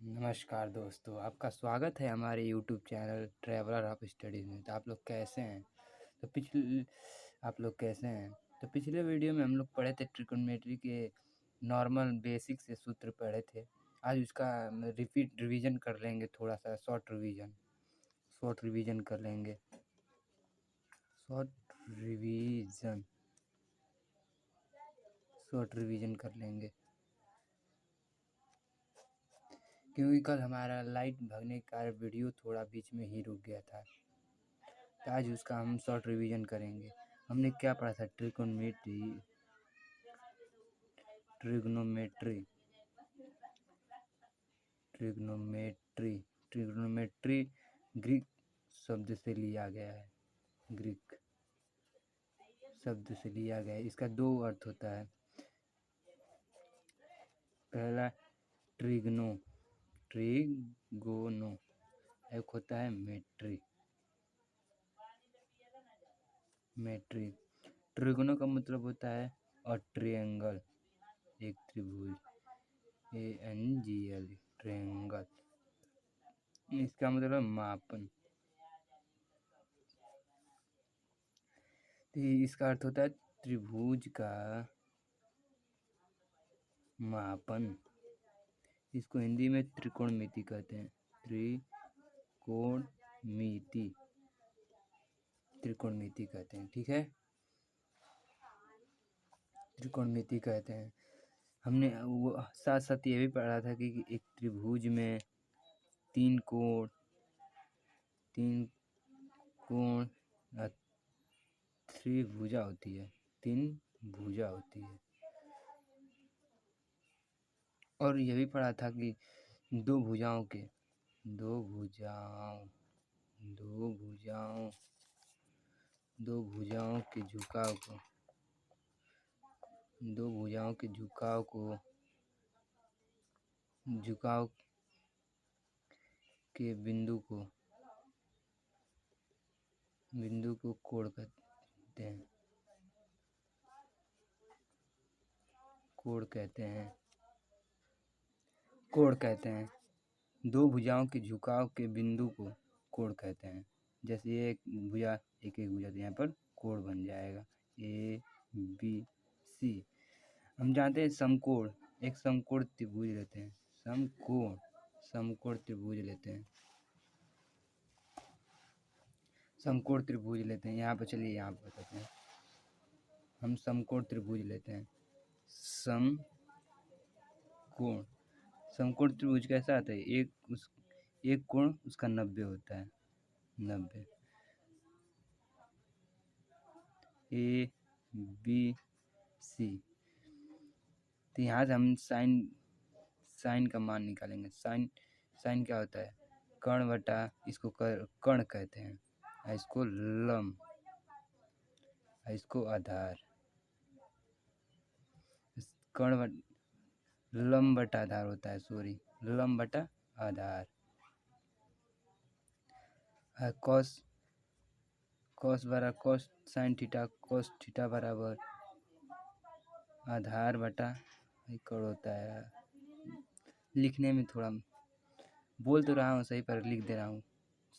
नमस्कार दोस्तों, आपका स्वागत है हमारे YouTube channel traveller of studies में। तो आप लोग कैसे हैं? तो पिछले आप लोग कैसे हैं? तो पिछले वीडियो में हम लोग पढ़े थे ट्रिग्नोमेट्री के नॉर्मल बेसिक से सूत्र पढ़े थे। आज उसका रिवीजन कर लेंगे, थोड़ा सा शॉर्ट रिवीजन कर लेंगे। शॉर्ट रिवीजन शॉर्ट रिवीजन कर लेंगे क्योंकि कल हमारा लाइट भागने के कारण वीडियो थोड़ा बीच में ही रुक गया था। तो आज उसका हम शॉर्ट रिवीजन करेंगे। हमने क्या पढ़ा था? Trigonometry trigonometry trigonometry trigonometry Greek शब्द से लिया गया है। ग्रीक शब्द से लिया गया है। इसका दो अर्थ होता है। पहला ट्रिग्नो ट्रिगोनो, एक होता है मेट्री। ट्रिगोनो का मतलब होता है अ ट्रायंगल, एक त्रिभुज। ANGL triangle. इसका मतलब मापन। तो इसका अर्थ होता है त्रिभुज का मापन। इसको हिंदी में त्रिकोणमिति कहते हैं। त्रिकोणमिति कहते हैं। ठीक है, त्रिकोणमिति कहते हैं। हमने वो साथ साथ ये भी पढ़ा था कि एक त्रिभुज में तीन कोण त्रिभुजा होती है। तीन भुजा होती है। और ये भी पढ़ा था कि दो भुजाओं के झुकाव के बिंदु को कोण कहते हैं। दो भुजाओं के झुकाव के बिंदु को कोण कहते हैं। जैसे ये एक भुजा तो यहाँ पर कोण बन जाएगा ABC। हम जानते हैं समकोण, एक समकोण त्रिभुज लेते हैं। समकोण त्रिभुज लेते हैं। यहाँ पर चलिए, यहाँ पर बताते हैं। हम समकोण त्रिभुज लेते हैं। समकोण त्रिभुज कैसा आता है? एक कोण उसका 90 होता है। 90 ABC। तो यहाँ से हम साइन का मान निकालेंगे। साइन क्या होता है? कर्ण बटा, इसको कर्ण कहते हैं, इसको लंब, इसको आधार। लंब बटा आधार होता है, लंब बटा आधार। Cos sine theta, cos theta बराबर आधार बटा कर्ण होता है। लिखने में थोड़ा बोल तो रहा हूँ सही, पर लिख दे रहा हूँ,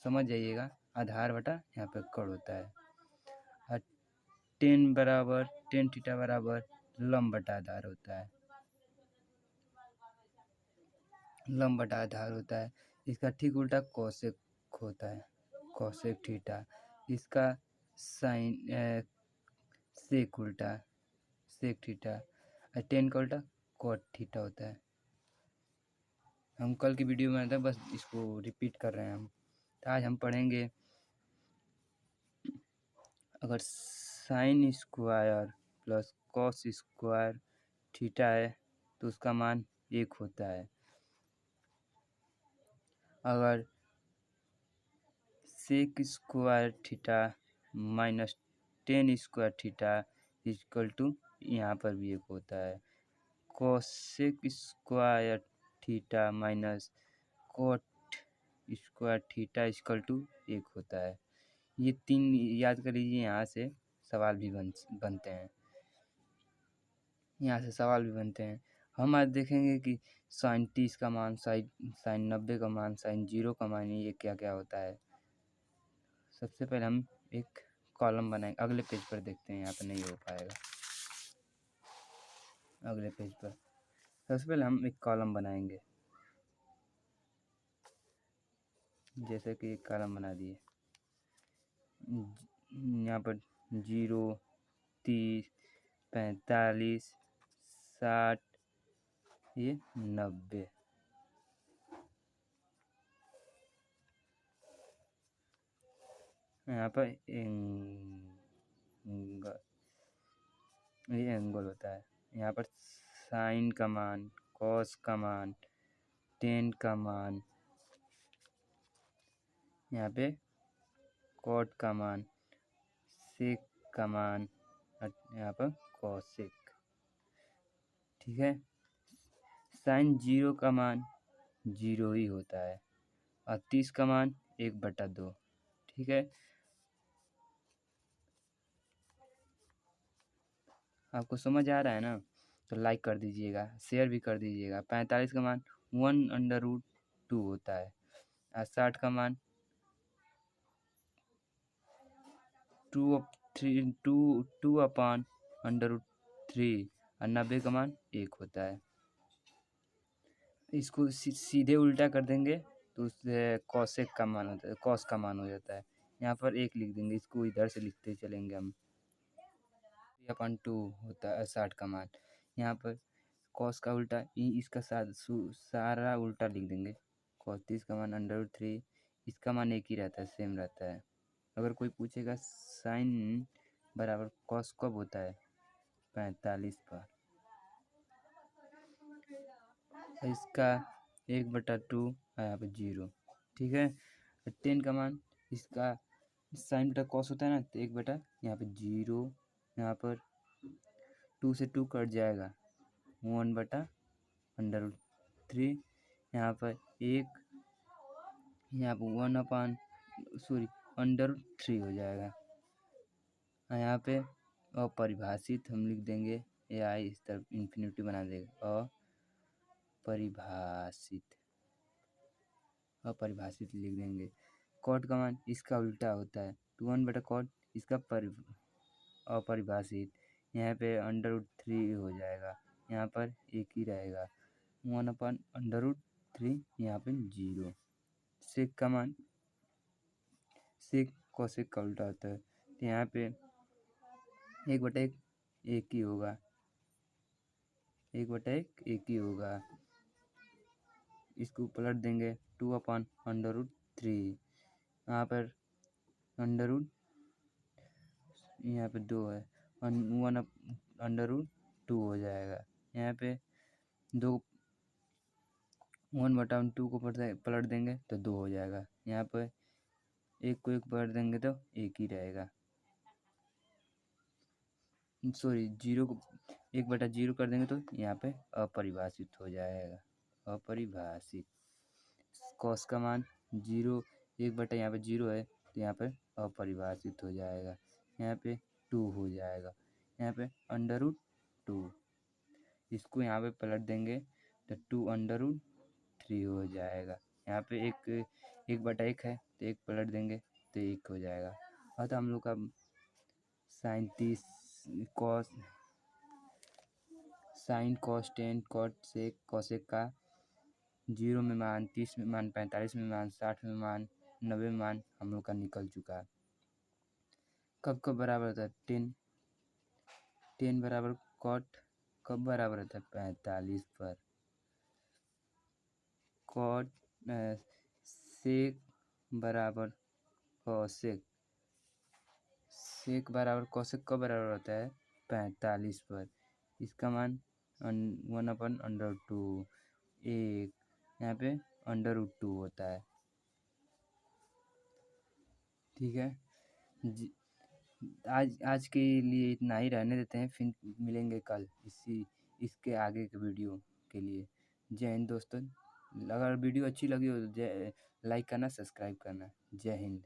समझ जाइएगा। आधार बटा यहाँ पर कर्ण होता है। और टेन थीटा बराबर लंब बटा आधार होता है। इसका ठीक उल्टा कोसेक होता है, कोसेक थीटा। इसका साइन सेक थीटा। और टेन का उल्टा कॉट थीटा होता है। हम कल की वीडियो में था, बस इसको रिपीट कर रहे हैं हम। तो आज हम पढ़ेंगे, अगर sine square plus cos square theta है तो उसका मान 1 होता है। अगर sec square theta minus tan square theta equal to, यहाँ पर भी 1 होता है। Cosec square theta minus cot square theta equal to 1 होता है। ये तीन याद कर लीजिए। यहाँ से सवाल भी बनते हैं। हम आज देखेंगे कि साइन 30 का मान, साइन 90 का मान, साइन 0 का मान, ये क्या क्या होता है। सबसे पहले हम एक कॉलम बनाएंगे। अगले पेज पर देखते हैं, यहाँ पर नहीं हो पाएगा। अगले पेज पर सबसे पहले हम एक कॉलम बनाएंगे। जैसे कि एक कॉलम बना दिए, यहाँ पर 0, 30, 45, 60, ये 90। यहाँ पर ये एंगल होता है। यहाँ पर साइन का मान, कॉस का मान, टेन का मान, यहाँ पे कॉट का मान, सेक का मान, यहाँ पर कॉसेक। ठीक है। साइन 0 का मान 0 ही होता है और 30 का मान 1/2। ठीक है। आपको समझ आ रहा है ना? तो लाइक कर दीजिएगा, शेयर भी कर दीजिएगा। 45 का मान 1/√2 होता है और 60 का मान 2/√3 और 90 का मान 1 होता है। इसको सीधे उल्टा कर देंगे तो उससे कॉसेक का मान होता है, कॉस का मान हो जाता है। यहाँ पर 1 लिख देंगे, इसको इधर से लिखते चलेंगे हम। 3/2 होता है 60 का मान। यहाँ पर कॉस का उल्टा इसका सारा उल्टा लिख देंगे। कॉस 30 का मान √3, इसका मान 1 ही रहता है, सेम रहता है। अगर कोई पूछेगा साइन बराबर कॉस कब होता है? 45 पर। इसका 1/2 यहाँ पे 0। ठीक है। टेन का मान, इसका साइन बटा कॉस होता है ना, तो 1 यहाँ पे 0, यहाँ पर 2 से 2 कट जाएगा, 1/√3, यहाँ पर 1, यहाँ पर 1/√3 हो जाएगा। यहाँ पे अपरिभाषित हम लिख देंगे, या इस तरफ इन्फिनिटी बना देगा। अपरिभाषित लिख देंगे। कॉट का मान इसका उल्टा होता है, तो 1/कॉट, इसका अपरिभाषित, यहाँ पे √3 हो जाएगा, यहाँ पर 1 ही रहेगा, 1/√3, यहाँ पे 0। सेक का मान, सेक कॉसेक का उल्टा होता है, तो यहाँ पे 1/1 1 ही होगा, 1/1 1 ही होगा। इसको पलट देंगे, 2/√3, यहाँ पर यहाँ पे 2 है, 1/2 हो जाएगा। यहाँ पे 1/2 को पलट देंगे तो 2 हो जाएगा। यहाँ पर 1 को 1 पलट देंगे तो 1 ही रहेगा। सॉरी, 0 को 1/0 कर देंगे तो यहाँ पे अपरिभाषित हो जाएगा, अपरिभाषित। कॉस का मान 0, 1/, यहाँ पे 0 है, तो यहाँ पे अपरिभाषित हो जाएगा, यहाँ पे 2 हो जाएगा, यहाँ पे √2। इसको यहाँ पे पलट देंगे तो 2/3 हो जाएगा। यहाँ पे 1/1 है, तो 1 पलट देंगे तो 1 हो जाएगा। और तो हम लोग का sine 30, sine cos tan cot sec cosec का 0 में मान, 30 में मान, 45 में मान, 60 में मान, 90 में मान हम लोग का निकल चुका है। कब कब बराबर होता है? 10 बराबर कॉट कब बराबर होता है? 45 पर। कॉट सेक बराबर कॉसेक, सेक बराबर कॉसेक कब बराबर होता है? 45 पर। इसका मान 1/√2, 1, यहाँ पे √2 होता है। ठीक है। आज के लिए इतना ही रहने देते हैं, फिर मिलेंगे कल इसके आगे के वीडियो के लिए। जय हिंद दोस्तों। अगर वीडियो अच्छी लगी हो तो लाइक करना, सब्सक्राइब करना। जय हिंद।